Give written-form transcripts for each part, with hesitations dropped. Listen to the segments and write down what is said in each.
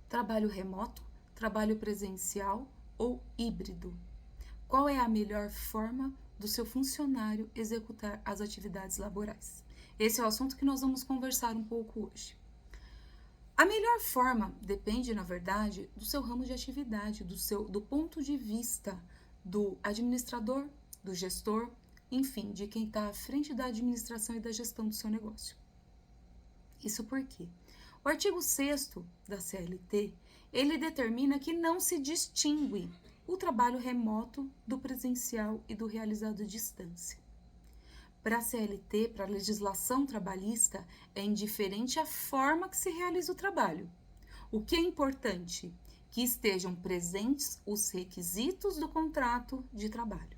Trabalho remoto, trabalho presencial ou híbrido? Qual é a melhor forma do seu funcionário executar as atividades laborais? Esse é o assunto que nós vamos conversar um pouco hoje. A melhor forma depende, na verdade, do seu ramo de atividade, do ponto de vista do administrador, do gestor, enfim, de quem está à frente da administração e da gestão do seu negócio. Isso porque o artigo 6º da CLT, ele determina que não se distingue o trabalho remoto do presencial e do realizado à distância. Para a CLT, para a legislação trabalhista, é indiferente a forma que se realiza o trabalho. O que é importante? Que estejam presentes os requisitos do contrato de trabalho.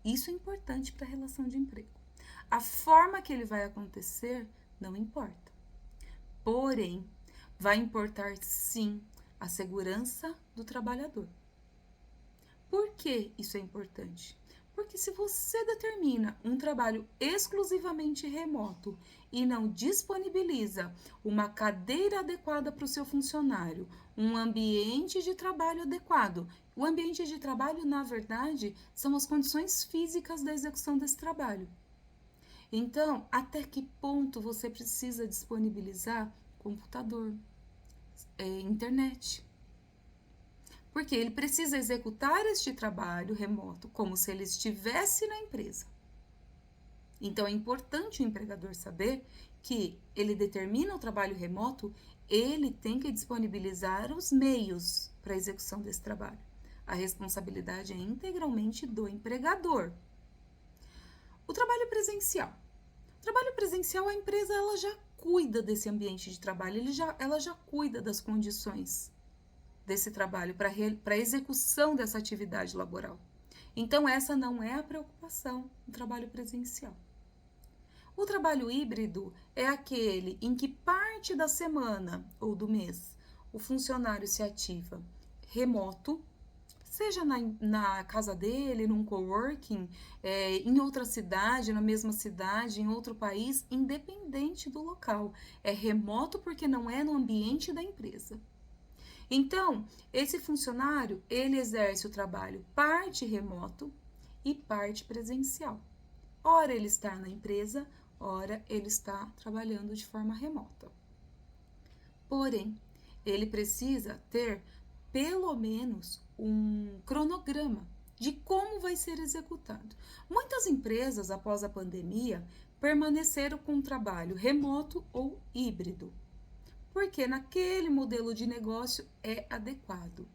Isso é importante para a relação de emprego. A forma que ele vai acontecer não importa. Porém, vai importar sim a segurança do trabalhador. Por que isso é importante? Porque se você determina um trabalho exclusivamente remoto e não disponibiliza uma cadeira adequada para o seu funcionário, um ambiente de trabalho adequado, o ambiente de trabalho, na verdade, são as condições físicas da execução desse trabalho. Então, até que ponto você precisa disponibilizar computador, internet? Porque ele precisa executar este trabalho remoto como se ele estivesse na empresa. Então, é importante o empregador saber que ele determina o trabalho remoto, ele tem que disponibilizar os meios para a execução desse trabalho. A responsabilidade é integralmente do empregador. O trabalho presencial. O trabalho presencial, a empresa ela já cuida desse ambiente de trabalho, ela já cuida das condições desse trabalho para a execução dessa atividade laboral. Então, essa não é a preocupação do trabalho presencial. O trabalho híbrido é aquele em que parte da semana ou do mês o funcionário se ativa remoto, seja na casa dele, num coworking, em outra cidade, na mesma cidade, em outro país, independente do local. É remoto porque não é no ambiente da empresa. Então, esse funcionário, ele exerce o trabalho parte remoto e parte presencial. Ora ele está na empresa, ora ele está trabalhando de forma remota. Porém, ele precisa ter pelo menos um cronograma de como vai ser executado. Muitas empresas, após a pandemia, permaneceram com um trabalho remoto ou híbrido, porque naquele modelo de negócio é adequado.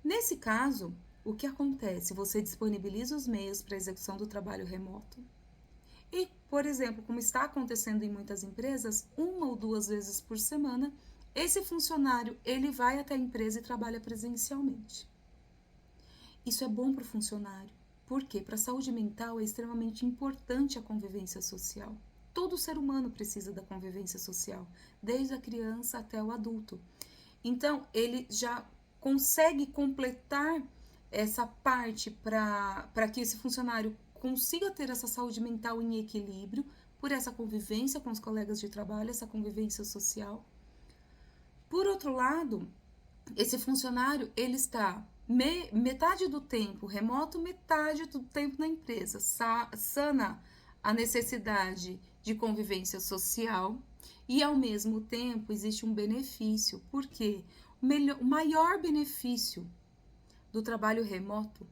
Nesse caso, o que acontece? Você disponibiliza os meios para a execução do trabalho remoto e, por exemplo, como está acontecendo em muitas empresas, 1 ou 2 vezes por semana, esse funcionário ele vai até a empresa e trabalha presencialmente. Isso é bom para o funcionário, porque para a saúde mental é extremamente importante a convivência social. Todo ser humano precisa da convivência social, desde a criança até o adulto. Então, ele já consegue completar essa parte para que esse funcionário consiga ter essa saúde mental em equilíbrio, por essa convivência com os colegas de trabalho, essa convivência social. Por outro lado, esse funcionário, ele está metade do tempo remoto, metade do tempo na empresa, sana a necessidade de convivência social e, ao mesmo tempo, existe um benefício, porque o maior benefício do trabalho remoto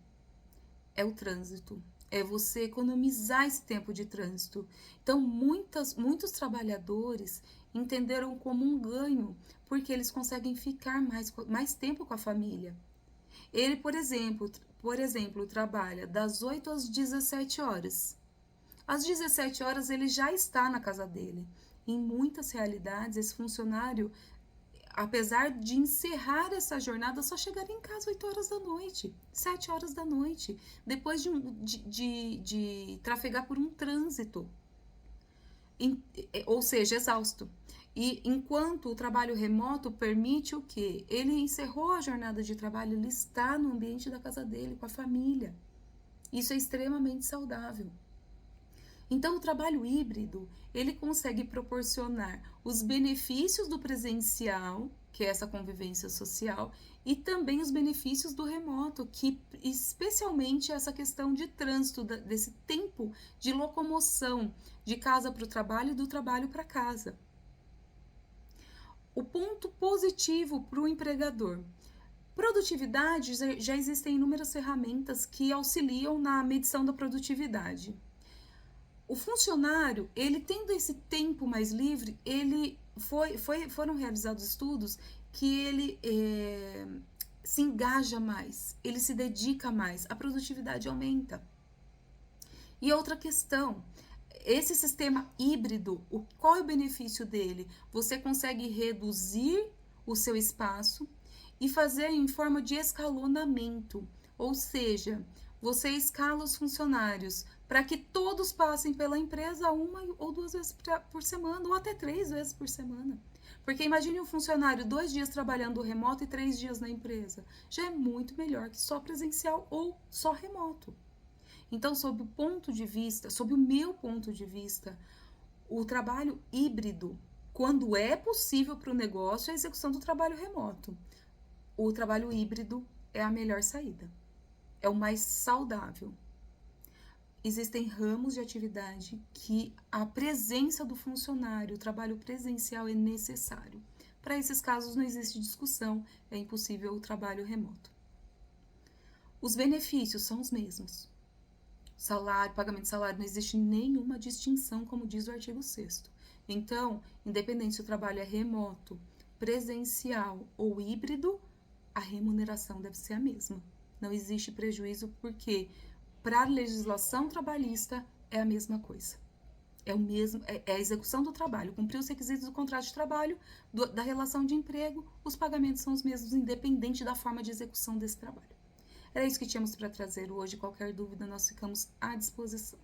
é o trânsito, é você economizar esse tempo de trânsito. Então, muitos trabalhadores entenderam como um ganho, porque eles conseguem ficar mais tempo com a família. Ele, por exemplo, trabalha das 8 às 17 horas. Às 17 horas ele já está na casa dele. Em muitas realidades, esse funcionário, apesar de encerrar essa jornada, só chegaria em casa 8 horas da noite, 7 horas da noite, depois de trafegar por um trânsito, ou seja, exausto. E enquanto o trabalho remoto permite o quê? Ele encerrou a jornada de trabalho, ele está no ambiente da casa dele, com a família. Isso é extremamente saudável. Então, o trabalho híbrido, ele consegue proporcionar os benefícios do presencial, que é essa convivência social, e também os benefícios do remoto, que especialmente essa questão de trânsito, desse tempo de locomoção de casa para o trabalho e do trabalho para casa. O ponto positivo para o empregador. Produtividade, já existem inúmeras ferramentas que auxiliam na medição da produtividade. O funcionário, ele tendo esse tempo mais livre, foram realizados estudos que ele se engaja mais, ele se dedica mais, a produtividade aumenta. E outra questão, esse sistema híbrido, qual é o benefício dele? Você consegue reduzir o seu espaço e fazer em forma de escalonamento, ou seja, você escala os funcionários para que todos passem pela empresa 1 ou 2 vezes por semana, ou até 3 vezes por semana. Porque imagine um funcionário 2 dias trabalhando remoto e 3 dias na empresa. Já é muito melhor que só presencial ou só remoto. Então, sob o meu ponto de vista, o trabalho híbrido, quando é possível para o negócio, é a execução do trabalho remoto. O trabalho híbrido é a melhor saída, é o mais saudável. Existem ramos de atividade que a presença do funcionário, o trabalho presencial é necessário. Para esses casos não existe discussão, é impossível o trabalho remoto. Os benefícios são os mesmos. Salário, pagamento de salário, não existe nenhuma distinção, como diz o artigo 6º. Então, independente se o trabalho é remoto, presencial ou híbrido, a remuneração deve ser a mesma. Não existe prejuízo porque, para a legislação trabalhista, é a mesma coisa. É a execução do trabalho, cumprir os requisitos do contrato de trabalho, da relação de emprego, os pagamentos são os mesmos, independente da forma de execução desse trabalho. Era isso que tínhamos para trazer hoje. Qualquer dúvida, nós ficamos à disposição.